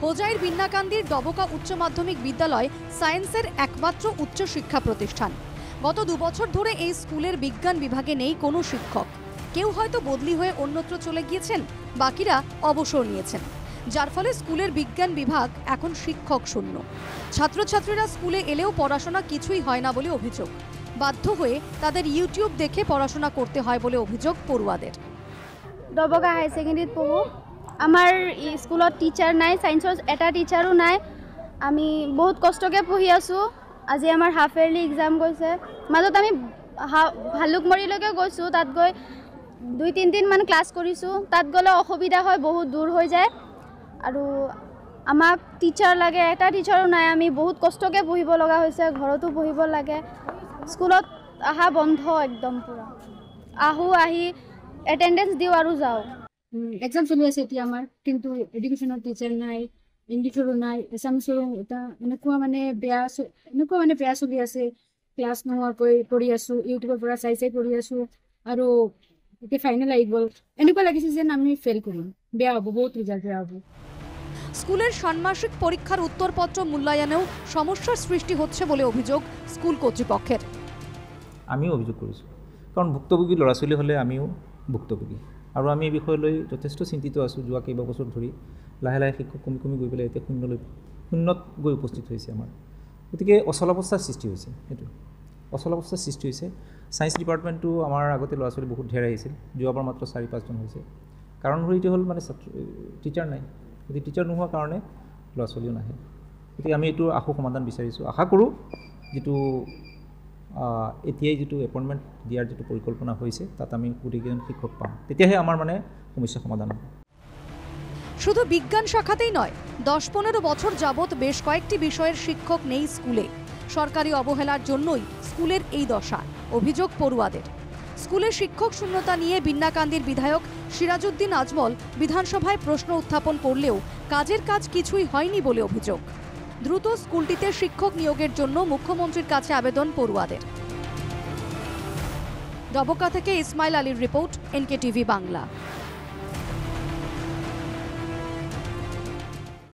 হোজাইর বিন্নাকান্দির ডবকা উচ্চ মাধ্যমিক বিদ্যালয় সায়েন্সের একমাত্র উচ্চ শিক্ষা প্রতিষ্ঠান। গত 2 বছর ধরে এই স্কুলের বিজ্ঞান বিভাগে নেই কোনো শিক্ষক। কেউ হয়তো বদলি হয়ে অন্যত্র চলে গিয়েছেন, বাকিরা অবসর নিয়েছেন, যার ফলে স্কুলের বিজ্ঞান বিভাগ এখন শিক্ষক শূন্য। ছাত্রছাত্রীরা স্কুলে এলেও পড়াশোনা কিছুই হয় না বলে অভিযোগ। বাধ্য হয়ে তাদের ইউটিউব দেখে পড়াশোনা করতে হয় বলে অভিযোগ পড়ুয়াদের। ডবকা হাই সেকেন্ডারিত পঢ়ো। আমার স্কুলত টিচার নাই, সায়েন্সৰ এটা টিচাৰো নাই। আমি বহুত কষ্টকে পঢ়ি আছোঁ। আজি আমাৰ হাফ ইয়াৰলি এক্সাম গৈছে। মাজত আমি ভালুকমৰীলৈকে গৈছোঁ। তাত গৈ 2-3 দিনমান ক্লাছ কৰিছোঁ। তাত গ'লে অসুবিধা হয়, বহুত দূৰ হৈ যায় আৰু আমাক টিচাৰ লাগে, এটা টিচাৰো নাই। আমি বহুত কষ্টকে পঢ়িব লগা হৈছে, ঘৰতো পঢ়িব লাগে। স্কুলত অহা বন্ধ একদম পুৰা। আহি এটেন্ডেন্স দিওঁ আৰু যাওঁ। এক্সাম চলি আছে এতিয়া আমাৰ, কিন্তু এডুকেশ্যনৰ টিচাৰ নাই, ইংলিছৰো নাই, এছামিছৰো এটা এনেকুৱা বেয়া চলি আছে। ক্লাছ নোহোৱাকৈ পঢ়ি আছোঁ, ইউটিউবৰ পৰা চাই পঢ়ি আছোঁ আৰু এতিয়া ফাইনেল আহি গ'ল। এনেকুৱা লাগিছে যেন আমি ফেইল কৰিম, বেয়া হ'ব, বহুত ৰিজাল্ট বেয়া হ'ব। স্কুলেৰ ষান্মাসিক পৰীক্ষাৰ উত্তৰপত্ৰ মূল্যায়নেও সমস্যাৰ সৃষ্টি হচ্ছে বলে অভিযোগ স্কুল কৰ্তৃপক্ষেৰ। আমিও অভিযোগ কৰিছোঁ, কাৰণ ভুক্তভোগী ল'ৰা ছোৱালী হ'লে আমিও ভুক্তভোগী আৰু আমি এই বিষয় লৈ যথেষ্ট চিন্তিত আছোঁ। যোৱা কেইবাবছৰ ধৰি লাহে লাহে শিক্ষক কমি গৈ পেলাই এতিয়া শূন্যত গৈ উপস্থিত হৈছে আমাৰ। গতিকে অচলাৱস্থাৰ সৃষ্টি হৈছে, সেইটো অচলাৱস্থাৰ সৃষ্টি হৈছে। ছায়েন্স ডিপাৰ্টমেণ্টটো আমাৰ আগতে ল'ৰা ছোৱালী বহুত ঢেৰ আহিছিল, যোৱাবাৰ মাত্ৰ 4-5জন হৈছে। কাৰণবোৰ এইটো হ'ল মানে টিচাৰ নাই। গতিকে টিচাৰ নোহোৱাৰ কাৰণে ল'ৰা ছোৱালীও নাহে। গতিকে আমি এইটো সমাধান বিচাৰিছোঁ। আশা কৰোঁ যিটো এতিয়াই যিটো এপইণ্টমেণ্ট দিয়াৰ যিটো পৰিকল্পনা হৈছে, তাত আমি গোটেইকেইজন শিক্ষক পাম, তেতিয়াহে আমাৰ মানে সমস্যা সমাধান হ'ব। শুধু বিজ্ঞান শাখাতেই নয়, 10-15 বছর যাবৎ বেশ কয়েকটি বিষয়ের শিক্ষক নেই স্কুলে। সরকারি অবহেলার জন্যই স্কুলের এই দশা, অভিযোগ পড়ুয়াদের। স্কুলে শিক্ষক শূন্যতা নিয়ে বিন্নাকান্দির বিধায়ক সিরাজউদ্দিন আজমল বিধানসভায় প্রশ্ন উত্থাপন করলেও কাজের কাজ কিছুই হয়নি বলে অভিযোগ। দ্রুত স্কুলটিতে শিক্ষক নিয়োগের জন্য মুখ্যমন্ত্রীর কাছে আবেদন পড়ুয়াদের। ডবকা থেকে ইসমাইল আলীর রিপোর্ট, NKTV বাংলা।